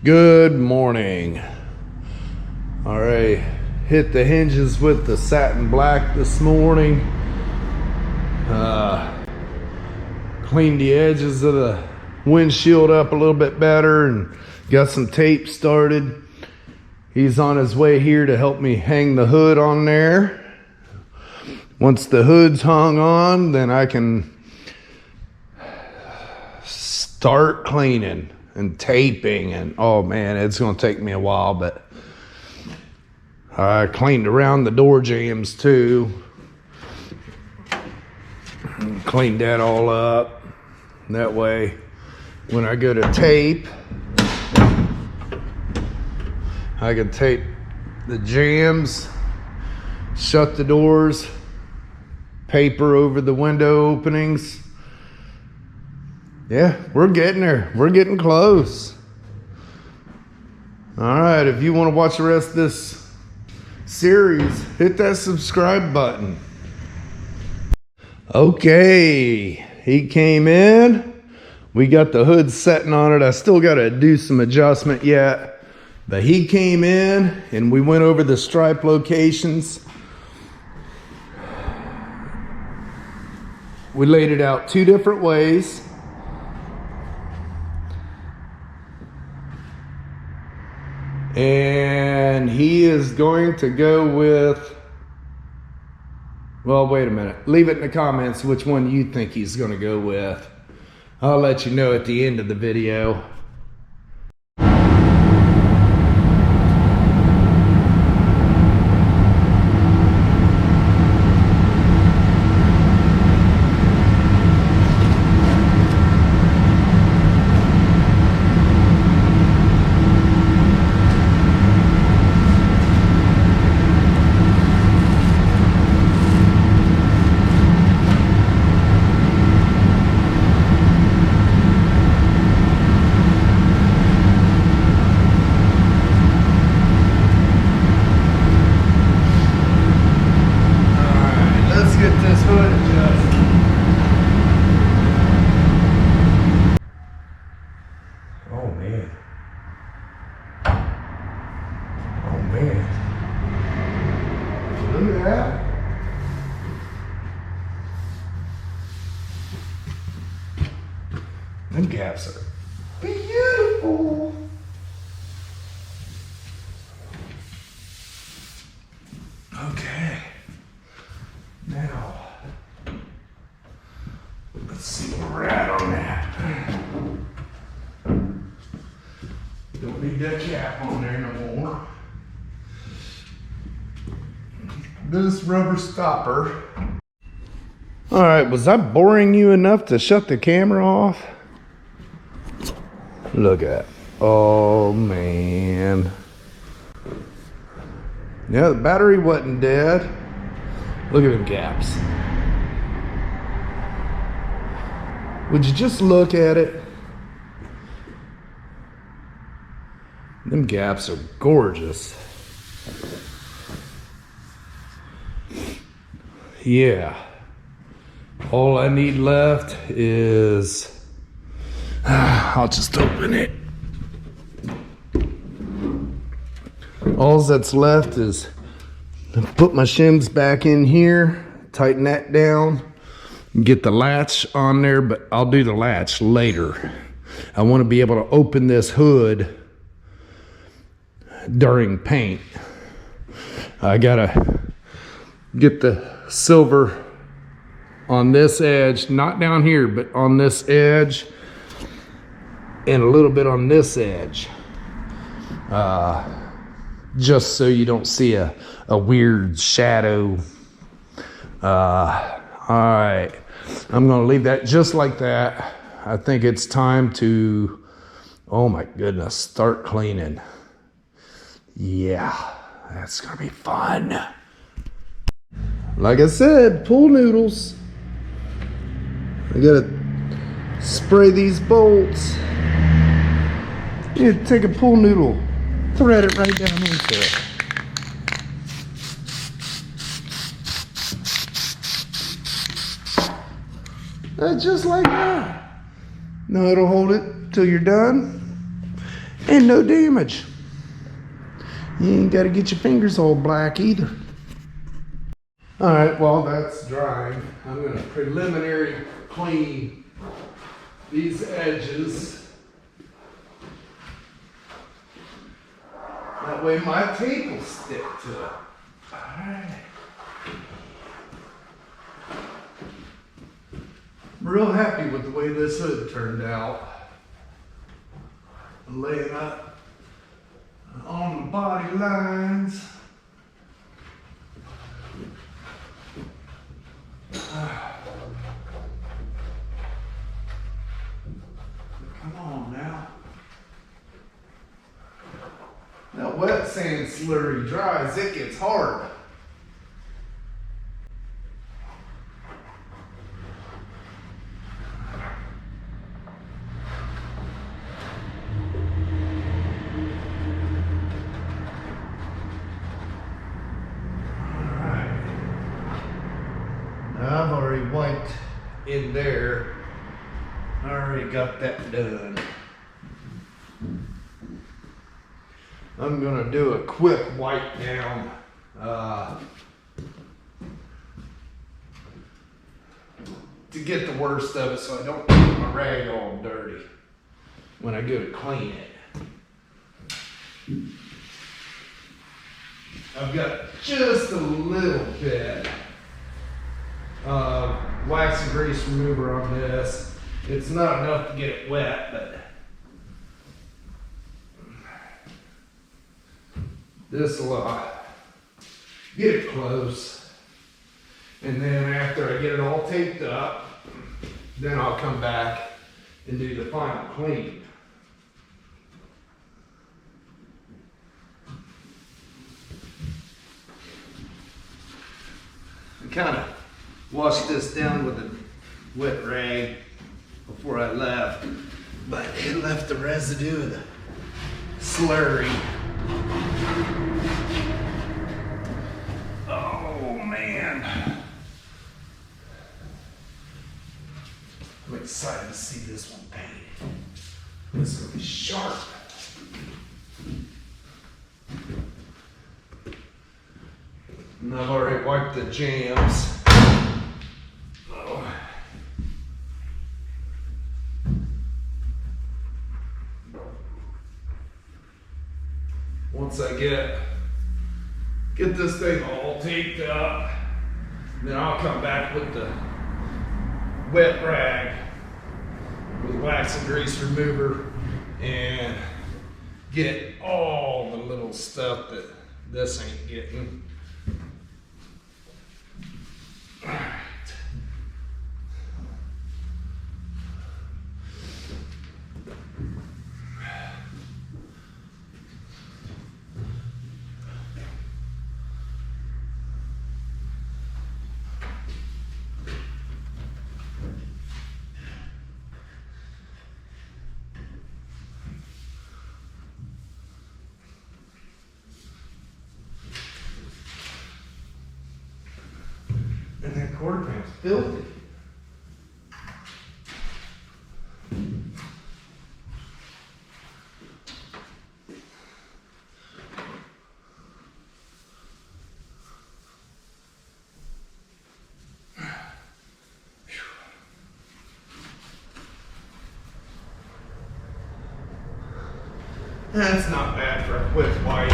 Good morning. All right, hit the hinges with the satin black this morning. Cleaned the edges of the windshield up a little bit better and got some tape started. He's on his way here to help me hang the hood on there. Once the hood's hung on, then I can start cleaning and taping, and oh man, it's gonna take me a while, but I cleaned around the door jambs too. Cleaned that all up. That way, when I go to tape, I can tape the jambs, shut the doors, paper over the window openings. Yeah, we're getting there. We're getting close. All right, if you want to watch the rest of this series, hit that subscribe button. Okay, he came in. We got the hood setting on it. I still got to do some adjustment yet, but he came in and we went over the stripe locations. We laid it out 2 different ways. And he is going to go with, well, wait a minute. Leave it in the comments which one you think he's going to go with. I'll let you know at the end of the video. Look at that. Them gaps are beautiful. Okay. Now, let's see where we're at on that. Don't need that cap on there no more. This rubber stopper. All right, was that boring you enough to shut the camera off? Look at, oh man. Yeah, the battery wasn't dead. Look at them gaps. Would you just look at it? Them gaps are gorgeous. Yeah, all I need left is, I'll just open it. All that's left is put my shims back in here, tighten that down, get the latch on there, but I'll do the latch later. I want to be able to open this hood during paint. I gotta get the silver on this edge, not down here, but on this edge, and a little bit on this edge, just so you don't see a weird shadow. All right, I'm gonna leave that just like that. I think it's time to, oh my goodness, start cleaning. Yeah, that's gonna be fun. Like I said, pool noodles. I gotta spray these bolts. Yeah, take a pool noodle, thread it right down into it. Just like that. No, it'll hold it till you're done. And no damage. You ain't got to get your fingers all black either. All right, while that's drying, I'm going to preliminary clean these edges. That way my tape will stick to it. All right. I'm real happy with the way this hood turned out. Laying up on the body lines. Come on now. That wet sand slurry dries, it gets hard. I've already wiped in there. I already got that done. I'm gonna do a quick wipe down. To get the worst of it so I don't get my rag all dirty when I go to clean it. I've got just a little bit wax and grease remover on this. It's not enough to get it wet, but this will get it close. And then after I get it all taped up, then I'll come back and do the final clean. I kind of washed this down with a wet rag before I left, but it left the residue of the slurry. Oh man. I'm excited to see this one painted. This will be sharp. And I've already wiped the jams. Oh. Once I get this thing all taped up, then I'll come back with the wet rag with wax and grease remover and get all the little stuff that this ain't getting. All right. And that quarter pan's filthy. That's not bad for a quick wipe.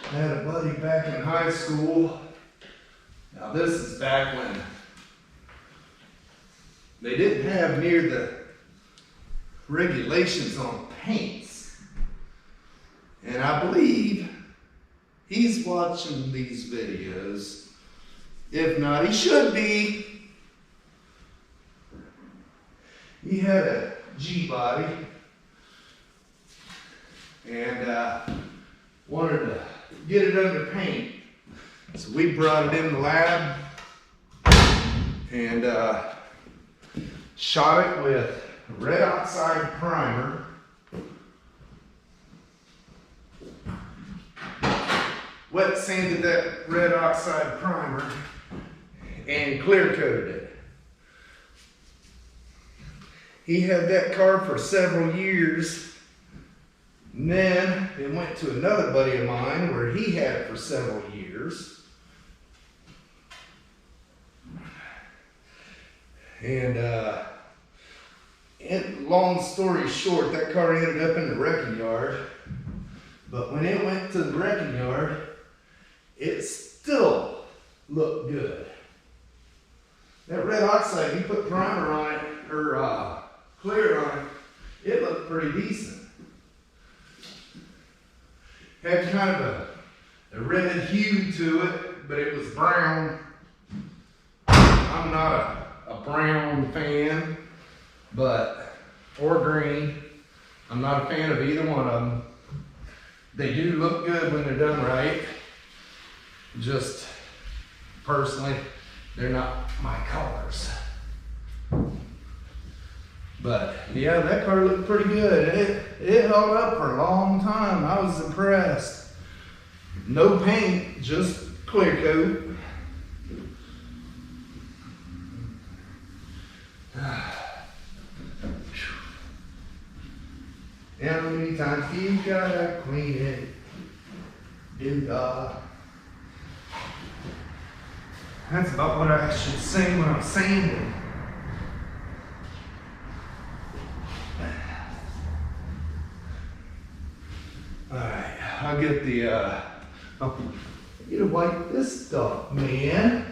I had a buddy back in high school. Now this is back when they didn't have near the regulations on paints. And I believe he's watching these videos. If not, he should be. He had a G-body and wanted to get it under paint. So we brought it in the lab and shot it with red oxide primer. Wet sanded that red oxide primer and clear coated it. He had that car for several years. And then it went to another buddy of mine where he had it for several years. And long story short, that car ended up in the wrecking yard. But when it went to the wrecking yard, it still looked good. That red oxide, you put primer on it, or clear on it, it looked pretty decent. Had kind of a red hue to it, but it was brown. I'm not a brown fan, or green. I'm not a fan of either one of them. They do look good when they're done right. Just personally, they're not my colors. But yeah, that car looked pretty good. It held up for a long time. I was impressed. No paint, just clear coat. How many times you gotta clean it? That's about what I should say when I'm sanding. Alright, I'll get the you to wipe this stuff, man.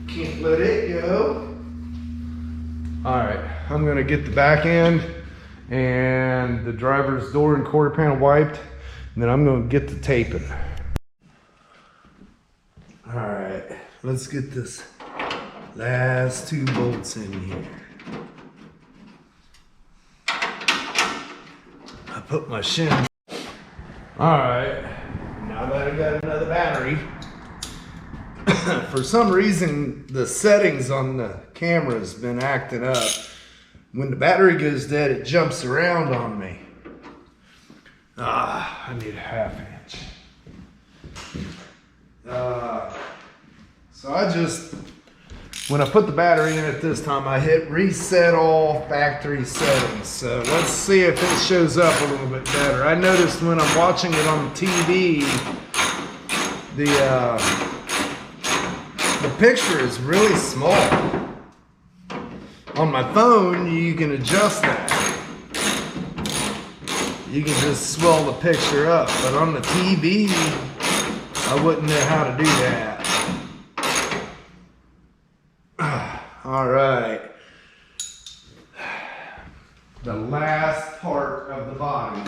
Can't let it go. Alright, I'm gonna get the back end and the driver's door and quarter panel wiped, and then I'm gonna get the taping. Alright, let's get this last 2 bolts in here. I put my shim. Alright, now that I got another battery, for some reason the settings on the camera has been acting up. When the battery goes dead, it jumps around on me. I need a 1/2 inch. So I just, when I put the battery in it this time, I hit reset all factory settings. So let's see if it shows up a little bit better. I noticed when I'm watching it on the TV, the picture is really small. On my phone, you can adjust that. You can just swell the picture up, but on the TV, I wouldn't know how to do that. All right. The last part of the body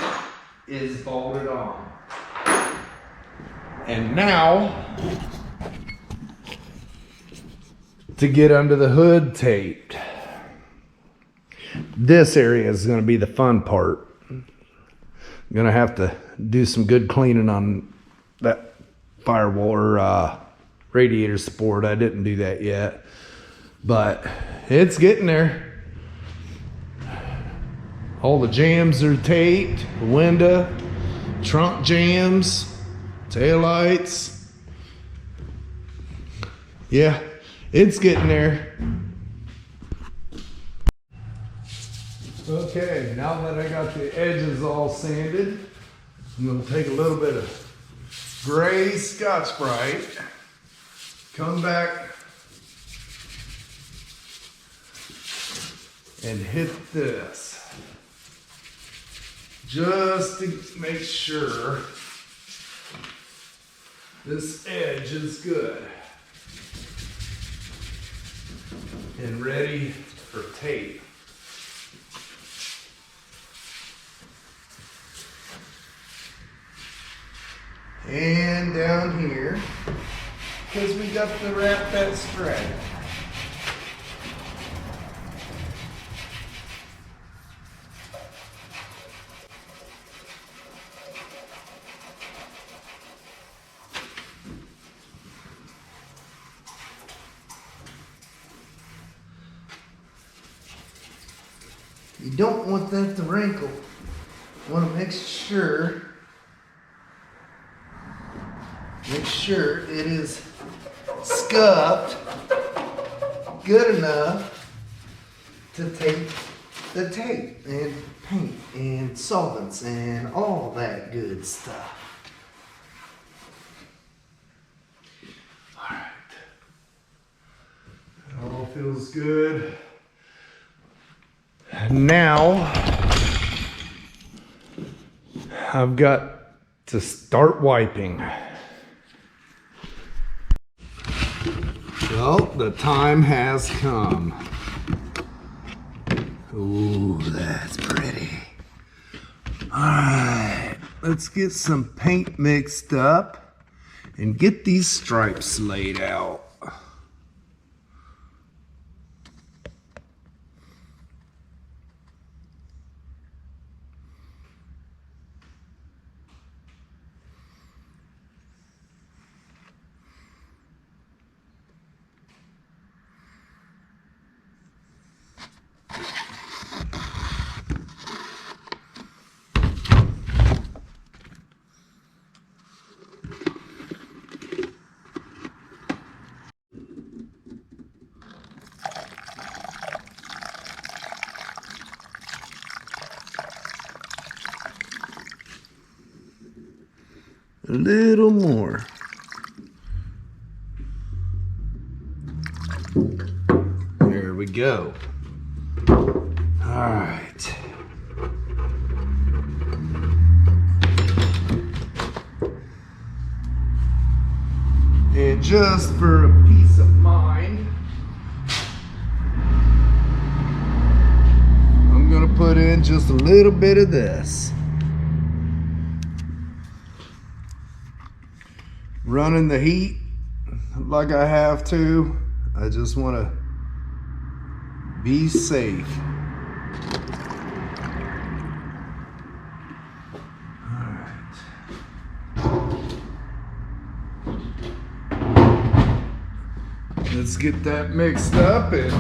is bolted on. And now, to get under the hood taped. This area is going to be the fun part. I'm going to have to do some good cleaning on that firewall or radiator support. I didn't do that yet, but it's getting there. All the jams are taped, the window, trunk jams, taillights. Yeah, it's getting there. Okay, now that I got the edges all sanded, I'm going to take a little bit of gray Scotch-Brite, come back and hit this just to make sure this edge is good and ready for tape. And down here, because we got to wrap that strap. don't want that to wrinkle. You want to make sure it is scuffed good enough to take the tape and paint and solvents and all that good stuff. All right. It all feels good. Now I've got to start wiping. Well, the time has come. Ooh, that's pretty. All right, let's get some paint mixed up and get these stripes laid out. A little more. There we go. All right. And just for a peace of mind, I'm gonna put in just a little bit of this. Running the heat like I have to. I just want to be safe. All right. Let's get that mixed up and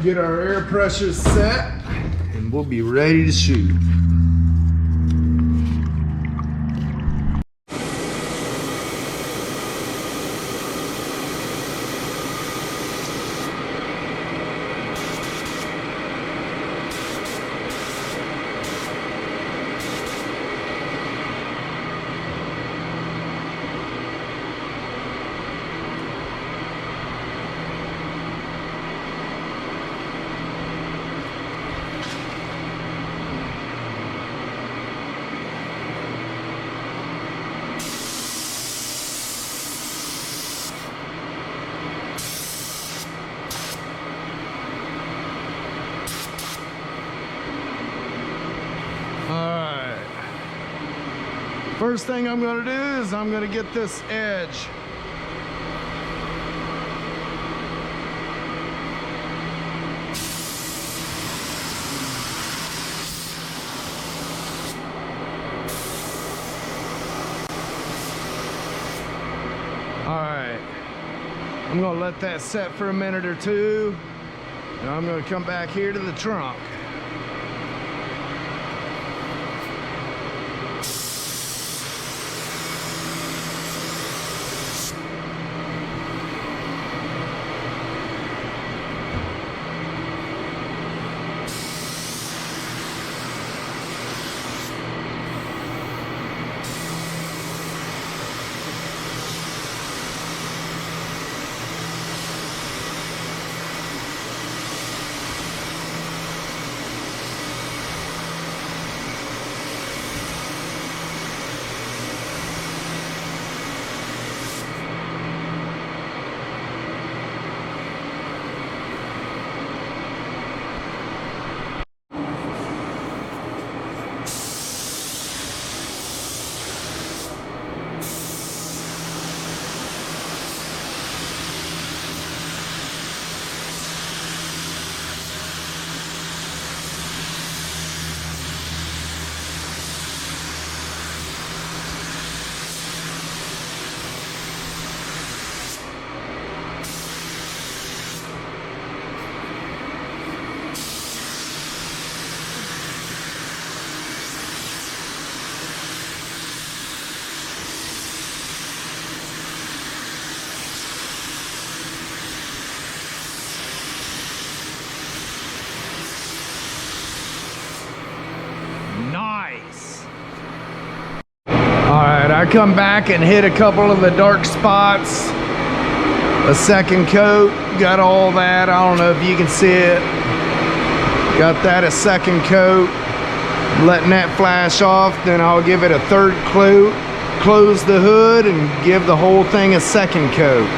get our air pressure set, and we'll be ready to shoot. First thing I'm going to do is I'm going to get this edge. Alright, I'm going to let that set for a minute or two. Now I'm going to come back here to the trunk. Nice. All right, I come back and hit a couple of the dark spots. A second coat, got all that. I don't know if you can see it. Got that a second coat. Letting that flash off, then I'll give it a third coat, close the hood, and give the whole thing a second coat.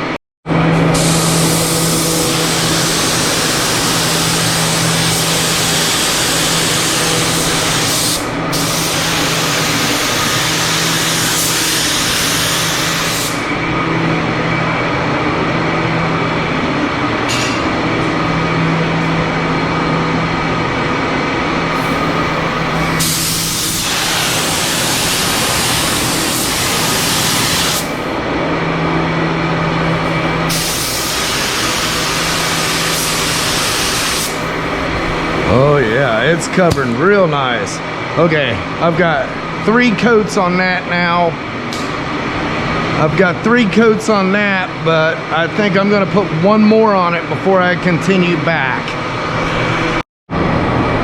Oh yeah, it's covering real nice. Okay, I've got 3 coats on that now. I've got 3 coats on that, but I think I'm gonna put 1 more on it before I continue back.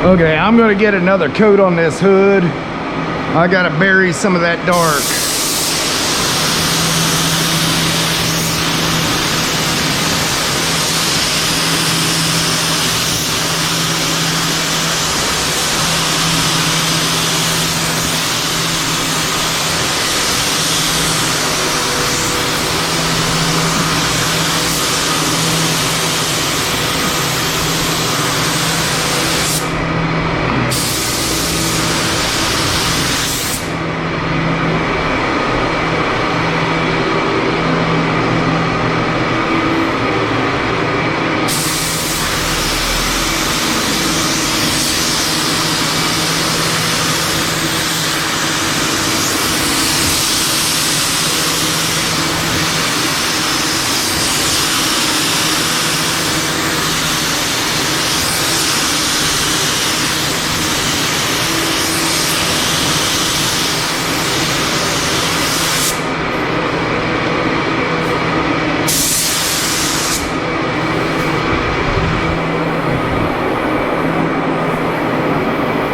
Okay, I'm gonna get another coat on this hood. I gotta bury some of that dark.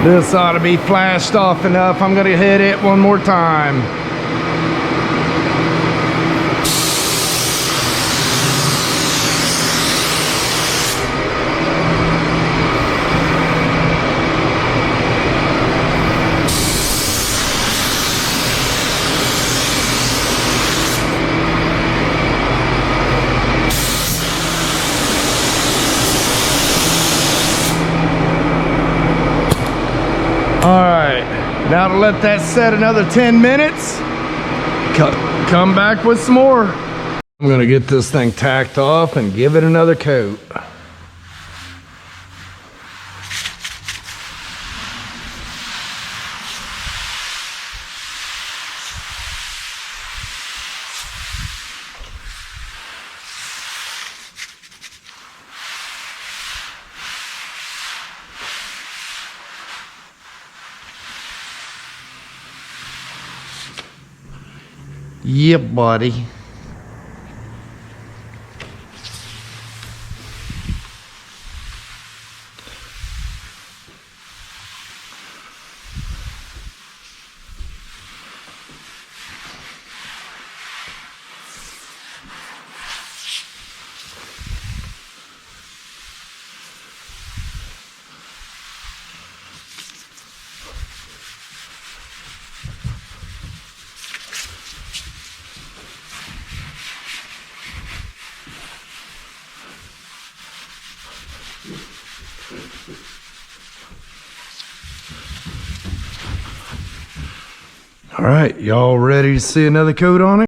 This ought to be flashed off enough. I'm gonna hit it 1 more time. All right, now to let that set another 10 minutes, come back with some more. I'm gonna get this thing tacked off and give it another coat. Yep, buddy. All right, y'all ready to see another coat on it?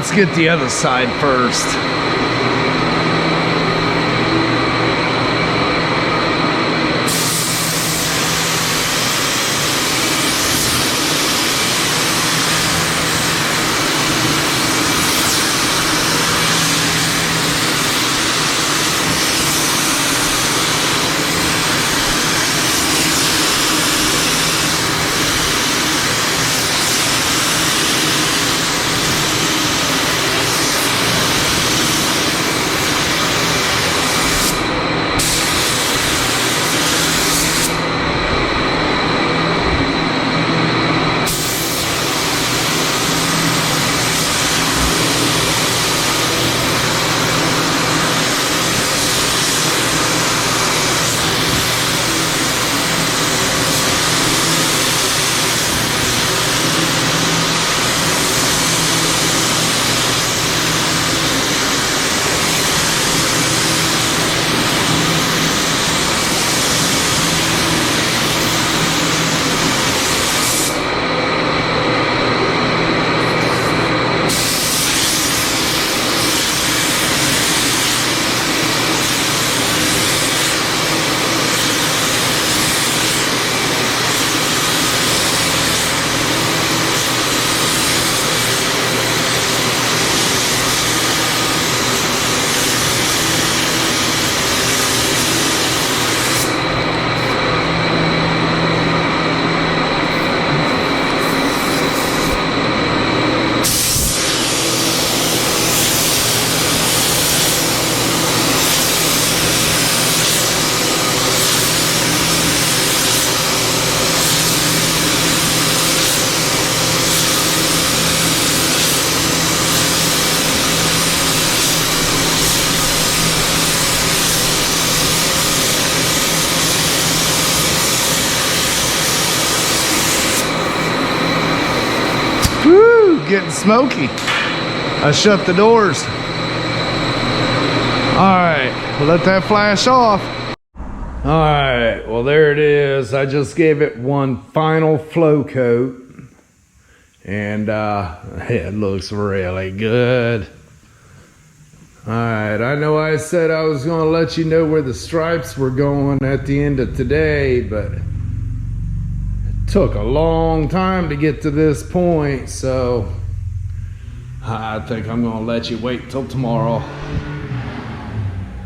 let's get the other side first. Getting smoky. I shut the doors. All right, let that flash off. All right, well, there it is. I just gave it one final flow coat, and it looks really good. All right, I know I said I was going to let you know where the stripes were going at the end of today, but it took a long time to get to this point, so I think I'm gonna let you wait till tomorrow.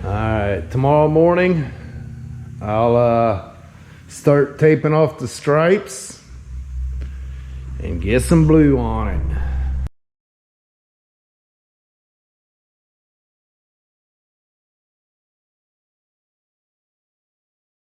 All right, tomorrow morning, I'll start taping off the stripes and get some blue on it.